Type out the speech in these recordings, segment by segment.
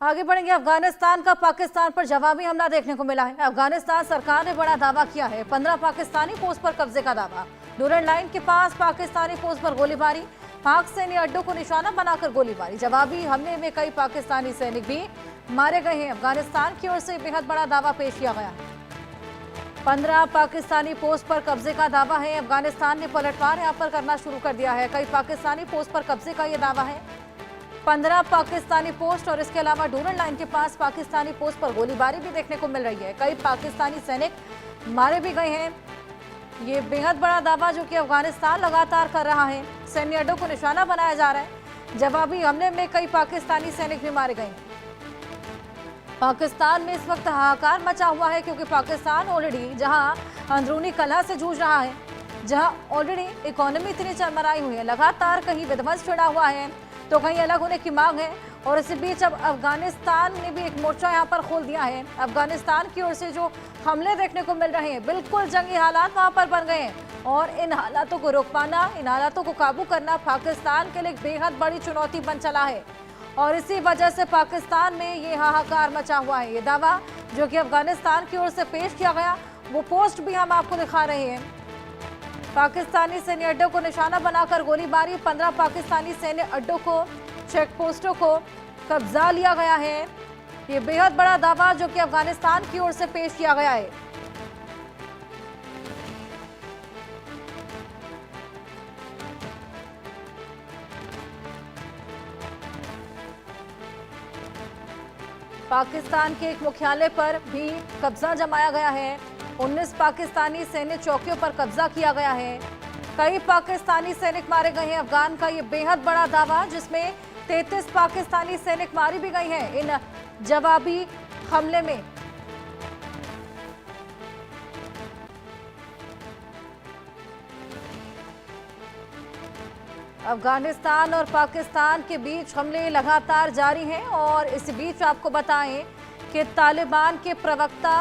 आगे बढ़ेंगे। अफगानिस्तान का पाकिस्तान पर जवाबी हमला देखने को मिला है। अफगानिस्तान सरकार ने बड़ा दावा किया है। 15 पाकिस्तानी पोस्ट पर कब्जे का दावा। डूरन लाइन के पास पाकिस्तानी पोस्ट पर गोलीबारी, पाक सैन्य अड्डों को निशाना बनाकर गोलीबारी। जवाबी हमले में कई पाकिस्तानी सैनिक भी मारे गए हैं। अफगानिस्तान की ओर से बेहद बड़ा दावा पेश किया गया है। 15 पाकिस्तानी पोस्ट पर कब्जे का दावा है। अफगानिस्तान ने पलटवार यहां पर करना शुरू कर दिया है। कई पाकिस्तानी पोस्ट पर कब्जे का यह दावा है। 15 पाकिस्तानी पोस्ट और इसके अलावा डूरन लाइन के पास पाकिस्तानी पोस्ट पर गोलीबारी भी देखने को मिल रही है। कई पाकिस्तानी सैनिक मारे भी गए हैं। ये बेहद बड़ा दावा जो कि अफगानिस्तान लगातार कर रहा है। सैन्य अड्डों को निशाना बनाया जा रहा है। जवाबी हमले में कई पाकिस्तानी सैनिक भी मारे गए। पाकिस्तान में इस वक्त हाहाकार मचा हुआ है क्योंकि पाकिस्तान ऑलरेडी जहां अंदरूनी कलह से जूझ रहा है, जहां ऑलरेडी इकोनॉमी इतनी चरमराई हुई है, लगातार कहीं विध्वंस छिड़ा हुआ है तो कहीं अलग होने की मांग है। और इसी बीच अब अफगानिस्तान ने भी एक मोर्चा यहां पर खोल दिया है। अफगानिस्तान की ओर से जो हमले देखने को मिल रहे हैं, बिल्कुल जंगी हालात वहां पर बन गए हैं और इन हालातों को रोक पाना, इन हालातों को काबू करना पाकिस्तान के लिए एक बेहद बड़ी चुनौती बन चला है। और इसी वजह से पाकिस्तान में ये हाहाकार मचा हुआ है। ये दावा जो कि अफगानिस्तान की ओर से पेश किया गया, वो पोस्ट भी हम आपको दिखा रहे हैं। पाकिस्तानी सैन्य अड्डों को निशाना बनाकर गोलीबारी, 15 पाकिस्तानी सैन्य अड्डों को, चेक पोस्टों को कब्जा लिया गया है। ये बेहद बड़ा दावा जो कि अफगानिस्तान की ओर से पेश किया गया है। पाकिस्तान के एक मुख्यालय पर भी कब्जा जमाया गया है। 19 पाकिस्तानी सैन्य चौकियों पर कब्जा किया गया है। कई पाकिस्तानी सैनिक मारे गए हैं। अफगान का ये बेहद बड़ा दावा जिसमें 33 पाकिस्तानी सैनिक मारी भी गई हैं इन जवाबी हमले में। अफगानिस्तान और पाकिस्तान के बीच हमले लगातार जारी हैं और इस बीच आपको बताएं कि तालिबान के प्रवक्ता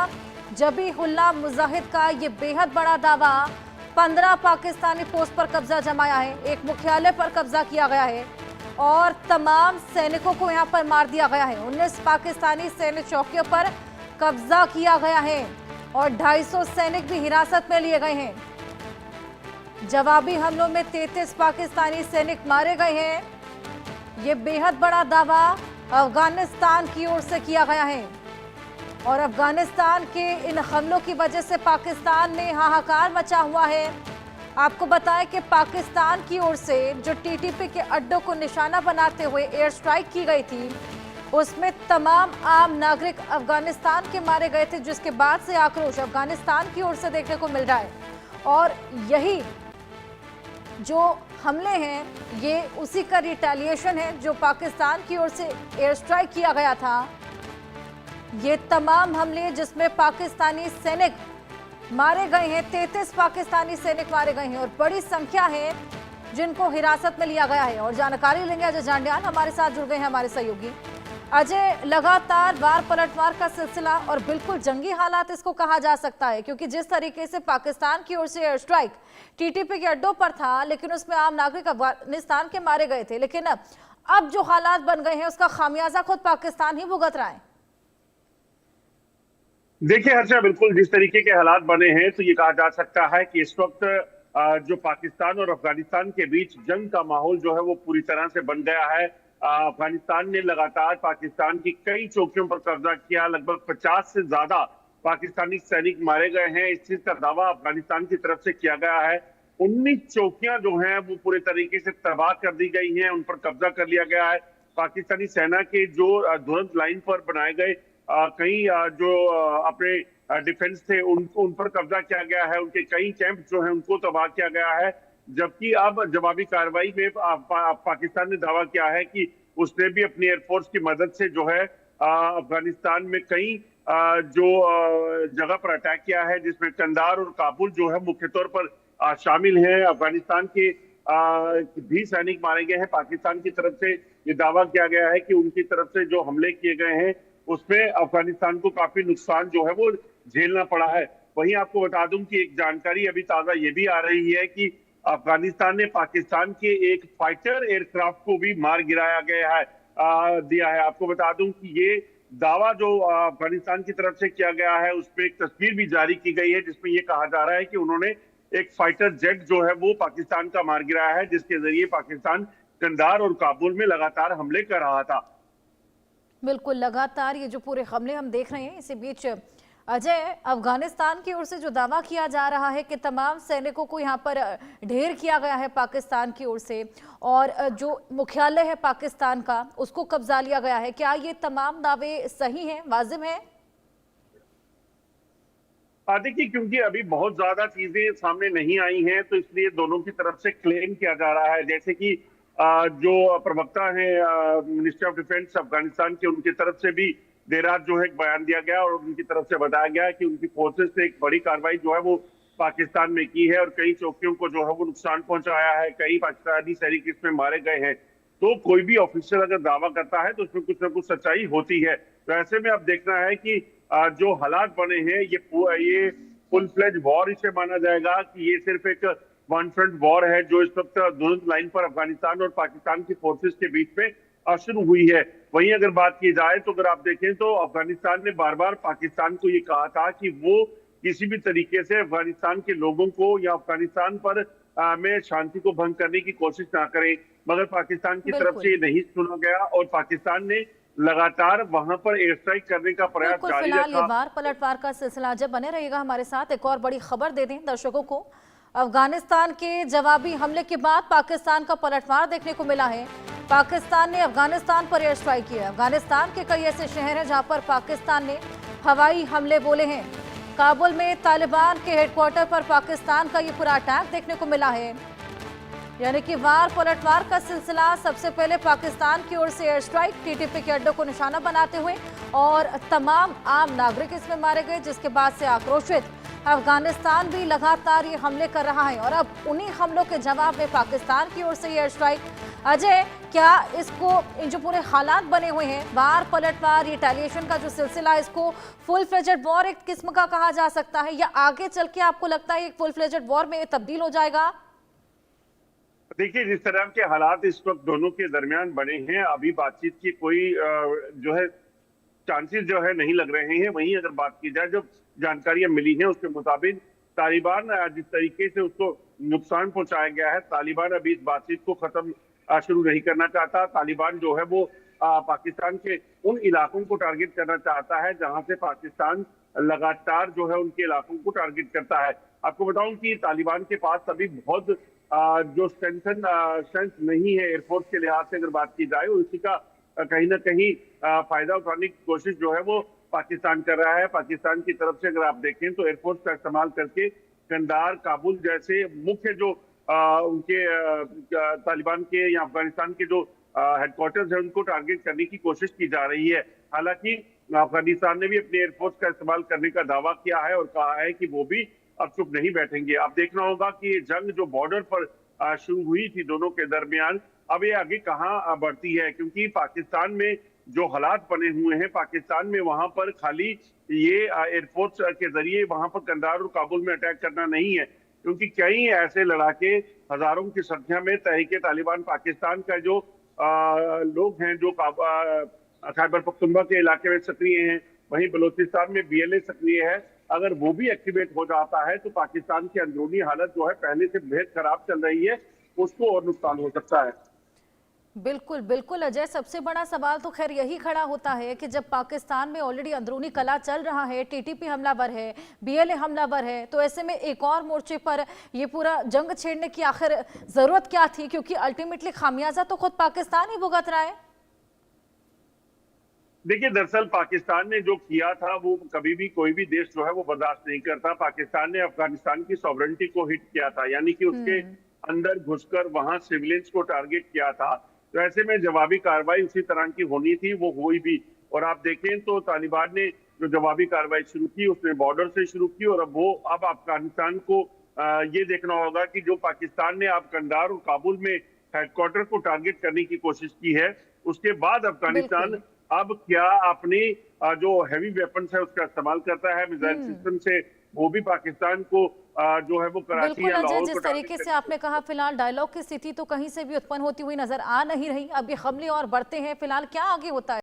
जबीहुल्लाह मुजाहिद का ये बेहद बड़ा दावा, 15 पाकिस्तानी पोस्ट पर कब्जा जमाया है, एक मुख्यालय पर कब्जा किया गया है और तमाम सैनिकों को यहां पर मार दिया गया है। 19 पाकिस्तानी सैन्य चौकियों पर कब्जा किया गया है और 250 सैनिक भी हिरासत में लिए गए हैं। जवाबी हमलों में 33 पाकिस्तानी सैनिक मारे गए हैं। ये बेहद बड़ा दावा अफगानिस्तान की ओर से किया गया है और अफगानिस्तान के इन हमलों की वजह से पाकिस्तान में हाहाकार मचा हुआ है। आपको बताएं कि पाकिस्तान की ओर से जो टीटीपी के अड्डों को निशाना बनाते हुए एयर स्ट्राइक की गई थी, उसमें तमाम आम नागरिक अफगानिस्तान के मारे गए थे, जिसके बाद से आक्रोश अफगानिस्तान की ओर से देखने को मिल रहा है। और यही जो हमले हैं ये उसी का रिटेलिएशन है जो पाकिस्तान की ओर से एयर स्ट्राइक किया गया था। ये तमाम हमले जिसमें पाकिस्तानी सैनिक मारे गए हैं, 33 पाकिस्तानी सैनिक मारे गए हैं और बड़ी संख्या है जिनको हिरासत में लिया गया है। और जानकारी लेंगे अजय जांडियाल हमारे साथ जुड़ गए हैं, हमारे सहयोगी। अजय, लगातार वार पलटवार का सिलसिला और बिल्कुल जंगी हालात इसको कहा जा सकता है, क्योंकि जिस तरीके से पाकिस्तान की ओर से एयर स्ट्राइक टीटीपी के अड्डों पर था, लेकिन उसमें आम नागरिक अफगानिस्तान के मारे गए थे, लेकिन अब जो हालात बन गए हैं उसका खामियाजा खुद पाकिस्तान ही भुगत रहा है। देखिए हर्षा, बिल्कुल जिस तरीके के हालात बने हैं तो ये कहा जा सकता है कि इस वक्त जो पाकिस्तान और अफगानिस्तान के बीच जंग का माहौल जो है वो पूरी तरह से बन गया है। अफगानिस्तान ने लगातार पाकिस्तान की कई चौकियों पर कब्जा किया। लगभग 50 से ज्यादा पाकिस्तानी सैनिक मारे गए हैं। इस चीज का दावा अफगानिस्तान की तरफ से किया गया है। 19 चौकियां जो हैं वो पूरे तरीके से तबाह कर दी गई हैं, उन पर कब्जा कर लिया गया है। पाकिस्तानी सेना के जो दुरंत लाइन पर बनाए गए कई जो अपने डिफेंस थे उन पर कब्जा किया गया है। उनके कई कैंप जो हैं उनको तबाह किया गया है। जबकि अब जवाबी कार्रवाई में पाकिस्तान ने दावा किया है कि उसने भी अपनी एयरफोर्स की मदद से जो है अफगानिस्तान में कई जो जगह पर अटैक किया है, जिसमें कंधार और काबुल जो है मुख्य तौर पर शामिल हैं। अफगानिस्तान के भी सैनिक मारे गए हैं। पाकिस्तान की तरफ से ये दावा किया गया है कि उनकी तरफ से जो हमले किए गए हैं उसमें अफगानिस्तान को काफी नुकसान जो है वो झेलना पड़ा है। वहीं आपको बता दूं कि एक जानकारी अभी ताजा ये भी आ रही है कि अफगानिस्तान ने पाकिस्तान के एक फाइटर एयरक्राफ्ट को भी मार गिराया गया है। दिया है। आपको बता दूं कि ये दावा जो अफगानिस्तान की तरफ से किया गया है, उस पर एक तस्वीर भी जारी की गई है जिसमें ये कहा जा रहा है कि उन्होंने एक फाइटर जेट जो है वो पाकिस्तान का मार गिराया है, जिसके जरिए पाकिस्तान कंधार और काबुल में लगातार हमले कर रहा था। बिल्कुल, लगातार ये जो पूरे हमले हम देख रहे हैं, इसी बीच अजय, अफगानिस्तान की ओर से जो दावा किया जा रहा है कि तमाम सैनिकों को यहाँ पर ढेर किया गया है पाकिस्तान की ओर से, और जो मुख्यालय है पाकिस्तान का उसको कब्जा लिया गया है, क्या ये तमाम दावे सही हैं, वाजिब हैं? देखिए, क्योंकि अभी बहुत ज्यादा चीजें सामने नहीं आई हैं, तो इसलिए दोनों की तरफ से क्लेम किया जा रहा है। जैसे कि जो प्रवक्ता हैं मिनिस्ट्री ऑफ डिफेंस अफगानिस्तान के, उनकी तरफ से भी देर रात जो है एक बयान दिया गया और उनकी तरफ से बताया गया कि उनकी फोर्सेस ने एक बड़ी कार्रवाई जो है वो पाकिस्तान में की है और कई चौकियों को जो है वो नुकसान पहुंचाया है, कई पाकिस्तानी सैनिक इसमें मारे गए हैं। तो कोई भी ऑफिसर अगर दावा करता है तो उसमें कुछ ना कुछ सच्चाई होती है। तो ऐसे में अब देखना है कि जो हालात बने हैं, ये फुल फ्लेज वॉर इसे माना जाएगा कि ये सिर्फ एक वन फ्रंट वॉर है जो इस वक्त दोनों लाइन पर अफगानिस्तान और पाकिस्तान की फोर्सेस के बीच में शुरू हुई है। वहीं अगर बात की जाए तो अगर आप देखें तो अफगानिस्तान ने बार बार पाकिस्तान को ये कहा था कि वो किसी भी तरीके से अफगानिस्तान के लोगों को या अफगानिस्तान पर में शांति को भंग करने की कोशिश ना करें, मगर पाकिस्तान की तरफ से ये नहीं सुना गया और पाकिस्तान ने लगातार वहां पर एयर स्ट्राइक करने का प्रयास जारी फिलहाल ये रखा। वार पलटवार का सिलसिला जब बने रहेगा हमारे साथ। एक और बड़ी खबर दे दें दर्शकों को, अफगानिस्तान के जवाबी हमले के बाद पाकिस्तान का पलटवार देखने को मिला है। पाकिस्तान ने अफगानिस्तान पर एयर स्ट्राइक किया। अफगानिस्तान के कई ऐसे शहर हैं जहां पर पाकिस्तान ने हवाई हमले बोले हैं। काबुल में तालिबान के हेडक्वार्टर पर पाकिस्तान का ये पूरा अटैक देखने को मिला है, यानी कि वार पलटवार का सिलसिला। सबसे पहले पाकिस्तान की ओर से एयर स्ट्राइक, टीटीपी के अड्डों को निशाना बनाते हुए, और तमाम आम नागरिक इसमें मारे गए, जिसके बाद से आक्रोशित अफगानिस्तान भी लगातार ये हमले कर रहा है और अब उन्हीं हमलों के जवाब में पाकिस्तान की ओर से एयर स्ट्राइक। अजय, क्या इसको, इन जो पूरे हालात बने हुए हैं, वार पलटवार, रिटेलिएशन का जो सिलसिला है, इसको फुल फ्लेजेड वॉर एक किस्म का कहा जा सकता है, या आगे चल के आपको लगता है एक फुल फ्लेजेड वॉर में तब्दील हो जाएगा? देखिए, जिस तरह के हालात इस वक्त दोनों के दरमियान बने हैं, अभी बातचीत की कोई जो है चांसेस जो है नहीं लग रहे हैं। वहीं अगर बात की जाए, जो जानकारियां मिली हैं उसके मुताबिक तालिबान जिस तरीके से उसको नुकसान पहुंचाया गया है, तालिबान अभी इस बातचीत को खत्म शुरू नहीं करना चाहता। तालिबान जो है वो पाकिस्तान के उन इलाकों को टारगेट करना चाहता है जहां से पाकिस्तान लगातार जो है उनके इलाकों को टारगेट करता है। आपको बताऊं कि तालिबान के पास अभी बहुत जो स्ट्रेंथ नहीं है एयरफोर्स के लिहाज से अगर बात की जाए, उसी का कहीं ना कहीं फायदा उठाने की कोशिश जो है वो पाकिस्तान कर रहा है। पाकिस्तान की तरफ से अगर आप देखें तो एयरफोर्स का इस्तेमाल करके कंधार, काबुल जैसे मुख्य जो उनके तालिबान के या अफगानिस्तान के जो हेडक्वार्टर्स है उनको टारगेट करने की कोशिश की जा रही है। हालांकि अफगानिस्तान ने भी अपने एयरफोर्स का इस्तेमाल करने का दावा किया है और कहा है कि वो भी अब चुप नहीं बैठेंगे। अब देखना होगा कि ये जंग जो बॉर्डर पर शुरू हुई थी दोनों के दरमियान, अब ये आगे कहां बढ़ती है, क्योंकि पाकिस्तान में जो हालात बने हुए हैं, पाकिस्तान में वहां पर खाली ये एयरफोर्स के जरिए वहां पर कंधार और काबुल में अटैक करना नहीं है, क्योंकि कई ऐसे लड़ाके हजारों की संख्या में तहरीके तालिबान पाकिस्तान का जो लोग हैं जो खैबर पख्तूनख्वा के इलाके में सक्रिय हैं, वहीं बलूचिस्तान में बीएलए सक्रिय है। अगर वो भी एक्टिवेट हो जाता है तो पाकिस्तान की अंदरूनी हालत जो है पहले से बेहद खराब चल रही है, उसको और नुकसान हो सकता है। बिल्कुल बिल्कुल अजय, सबसे बड़ा सवाल तो खैर यही खड़ा होता है कि जब पाकिस्तान में ऑलरेडी अंदरूनी कला चल रहा है, टीटीपी हमलावर है, बीएलए हमलावर है, तो ऐसे में एक और मोर्चे पर ये पूरा जंग छेड़ने की आखिर जरूरत क्या थी? क्योंकि अल्टीमेटली खामियाजा तो खुद पाकिस्तान ही भुगत रहा है। देखिए, दरअसल पाकिस्तान ने जो किया था वो कभी भी कोई भी देश जो है वो बर्दाश्त नहीं करता। पाकिस्तान ने अफगानिस्तान की सॉवरेनिटी को हिट किया था, यानी कि उसके अंदर घुसकर वहां सिविलियंस को टारगेट किया था। तो ऐसे में जवाबी कार्रवाई उसी तरह की होनी थी, वो हुई भी। और आप देखें तो तालिबान ने जो जवाबी कार्रवाई शुरू की उसने बॉर्डर से शुरू की, और अब अफगानिस्तान को ये देखना होगा कि जो पाकिस्तान ने अब कंधार और काबुल में हेडक्वार्टर को टारगेट करने की कोशिश की है, उसके बाद अफगानिस्तान अब क्या अपनी जो हैवी वेपन्स है उसका इस्तेमाल करता है, मिसाइल सिस्टम से वो भी पाकिस्तान को जो है वो कराची बिल्कुल या अजय, लाहौर जिस को तरीके से आपने कहा फिलहाल डायलॉग की स्थिति तो कहीं से भी उत्पन्न होती हुई नजर आ नहीं रही। अब ये हमले और बढ़ते हैं, फिलहाल क्या आगे होता है?